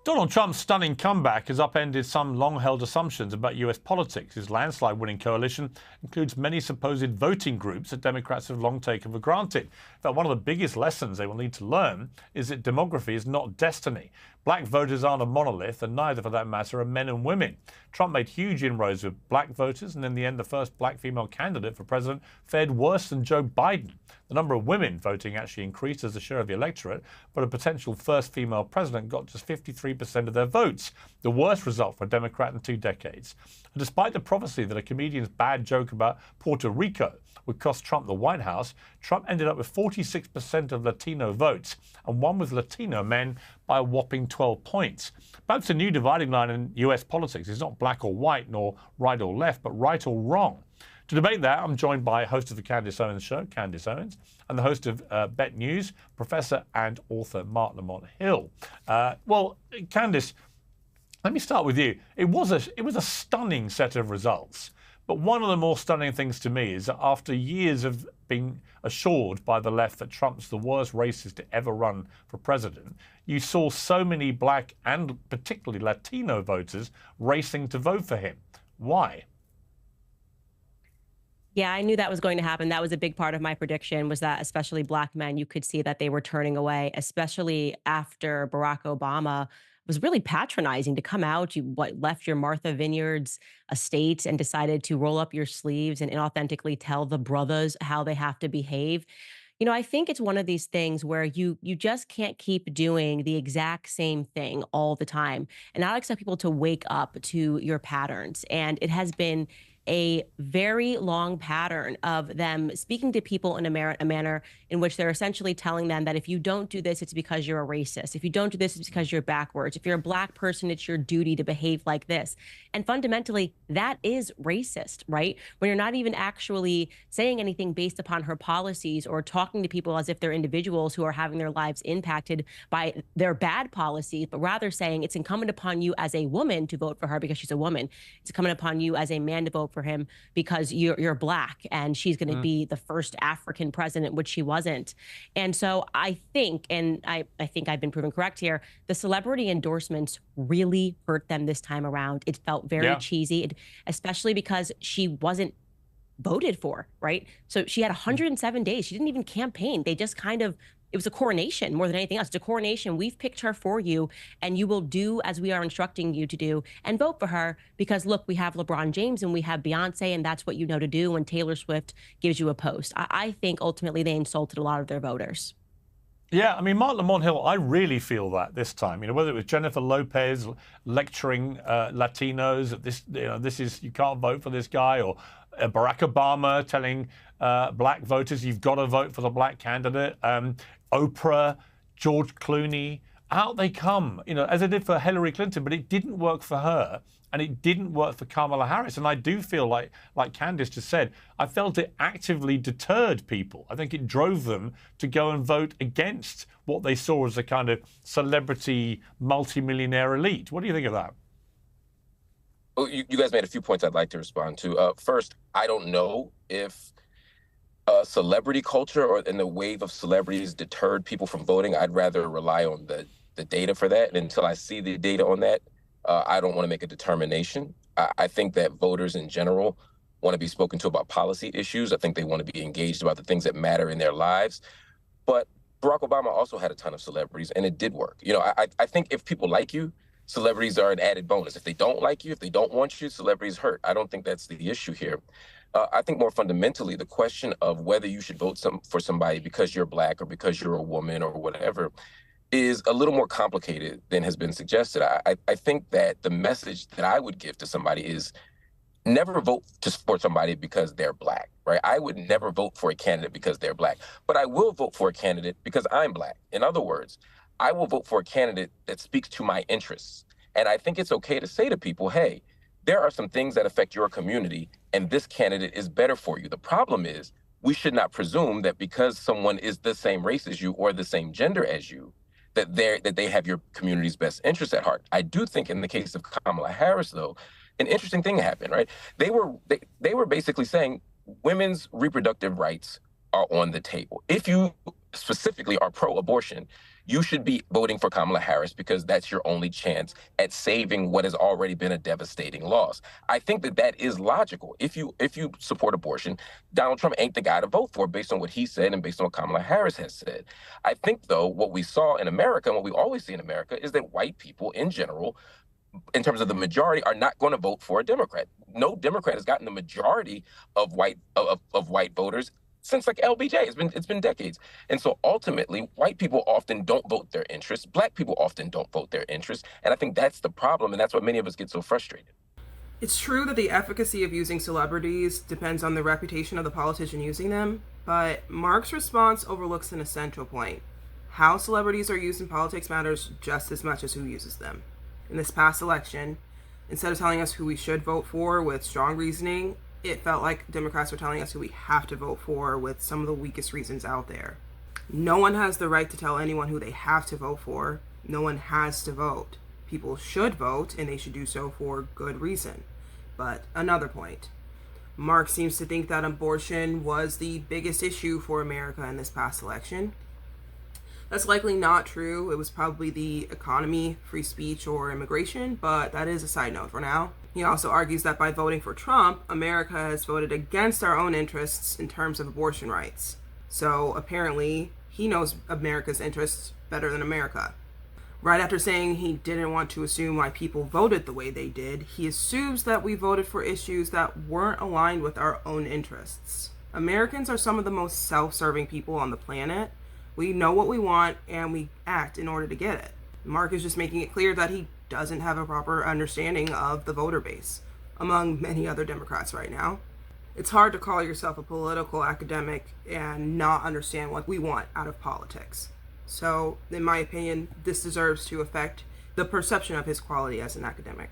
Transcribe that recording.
Donald Trump's stunning comeback has upended some long-held assumptions about US politics. His landslide-winning coalition includes many supposed voting groups that Democrats have long taken for granted. In fact, one of the biggest lessons they will need to learn is that demography is not destiny. Black voters aren't a monolith, and neither, for that matter, are men and women. Trump made huge inroads with black voters, and in the end, the first black female candidate for president fared worse than Joe Biden. The number of women voting actually increased as a share of the electorate, but a potential first female president got just 53% of their votes, the worst result for a Democrat in 2 decades. And despite the prophecy that a comedian's bad joke about Puerto Rico would cost Trump the White House, Trump ended up with 46% of Latino votes and won with Latino men by a whopping 12 points. Perhaps a new dividing line in US politics is not black or white, nor right or left, but right or wrong. To debate that, I'm joined by host of the Candace Owens Show, Candace Owens, and the host of Bet News, Professor and author Mark Lamont Hill. Well, Candace, let me start with you. It was a stunning set of results. But one of the more stunning things to me is that after years of being assured by the left that Trump's the worst racist to ever run for president, you saw so many black and particularly Latino voters racing to vote for him. Why? Yeah, I knew that was going to happen. That was a big part of my prediction, was that especially black men, you could see that they were turning away, especially after Barack Obama was really patronizing to come out. You left your Martha Vineyards estate and decided to roll up your sleeves and inauthentically tell the brothers how they have to behave. I think it's one of these things where you just can't keep doing the exact same thing all the time and not expect people to wake up to your patterns. And it has been a very long pattern of them speaking to people in a manner in which they're essentially telling them that if you don't do this, it's because you're a racist. If you don't do this, it's because you're backwards. If you're a black person, it's your duty to behave like this. And fundamentally, that is racist, right? When you're not even actually saying anything based upon her policies or talking to people as if they're individuals who are having their lives impacted by their bad policies, but rather saying it's incumbent upon you as a woman to vote for her because she's a woman. It's incumbent upon you as a man to vote for him because you're black and she's going to be the first African president, which she wasn't. And so I think, and I think I've been proven correct here, the celebrity endorsements really hurt them this time around. It felt very cheesy, especially because she wasn't voted for, right? So she had 107 days. She didn't even campaign. They just it was a coronation more than anything else. It's a coronation. We've picked her for you, and you will do as we are instructing you to do and vote for her because, look, we have LeBron James and we have Beyonce, and that's what you know to do when Taylor Swift gives you a post. I think ultimately they insulted a lot of their voters. Yeah, I mean, Mark Lamont Hill, I really feel that this time. Whether it was Jennifer Lopez lecturing Latinos that this is, you can't vote for this guy, or Barack Obama telling black voters you've got to vote for the black candidate. Oprah, George Clooney, out they come, as they did for Hillary Clinton, but it didn't work for her and it didn't work for Kamala Harris. And I do feel like Candace just said, I felt it actively deterred people. I think it drove them to go and vote against what they saw as a kind of celebrity multimillionaire elite. What do you think of that? Well, you guys made a few points I'd like to respond to. First, I don't know if celebrity culture or in the wave of celebrities deterred people from voting. I'd rather rely on the data for that. And until I see the data on that, I don't want to make a determination. I think that voters in general want to be spoken to about policy issues. I think they want to be engaged about the things that matter in their lives. But Barack Obama also had a ton of celebrities, and it did work. I think if people like you, celebrities are an added bonus. If they don't like you, if they don't want you, celebrities hurt. I don't think that's the issue here. I think more fundamentally, the question of whether you should vote for somebody because you're black or because you're a woman or whatever is a little more complicated than has been suggested. I think that the message that I would give to somebody is never vote for somebody because they're black, right? I would never vote for a candidate because they're black, but I will vote for a candidate because I'm black. In other words, I will vote for a candidate that speaks to my interests. And I think it's okay to say to people, hey, there are some things that affect your community, and this candidate is better for you. The problem is we should not presume that because someone is the same race as you or the same gender as you, that they have your community's best interests at heart. I do think in the case of Kamala Harris, though, an interesting thing happened, right? They were basically saying women's reproductive rights are on the table. If you specifically are pro-abortion, you should be voting for Kamala Harris because that's your only chance at saving what has already been a devastating loss. I think that that is logical. If you support abortion, Donald Trump ain't the guy to vote for based on what he said and based on what Kamala Harris has said. I think, though, what we saw in America and what we always see in America is that white people in general, in terms of the majority, are not going to vote for a Democrat. No Democrat has gotten the majority of white voters since like LBJ. It's been decades. And so ultimately, white people often don't vote their interests. Black people often don't vote their interests. And I think that's the problem, and that's what many of us get so frustrated. It's true that the efficacy of using celebrities depends on the reputation of the politician using them, but Mark's response overlooks an essential point. How celebrities are used in politics matters just as much as who uses them. In this past election, instead of telling us who we should vote for with strong reasoning, it felt like Democrats were telling us who we have to vote for with some of the weakest reasons out there. No one has the right to tell anyone who they have to vote for. No one has to vote. People should vote, and they should do so for good reason. But another point. Mark seems to think that abortion was the biggest issue for America in this past election. That's likely not true. It was probably the economy, free speech, or immigration, but that is a side note for now. He also argues that by voting for Trump, America has voted against our own interests in terms of abortion rights. So apparently, he knows America's interests better than America. Right after saying he didn't want to assume why people voted the way they did, he assumes that we voted for issues that weren't aligned with our own interests. Americans are some of the most self-serving people on the planet. We know what we want, and we act in order to get it. Mark is just making it clear that he doesn't have a proper understanding of the voter base, among many other Democrats right now. It's hard to call yourself a political academic and not understand what we want out of politics. So, in my opinion, this deserves to affect the perception of his quality as an academic.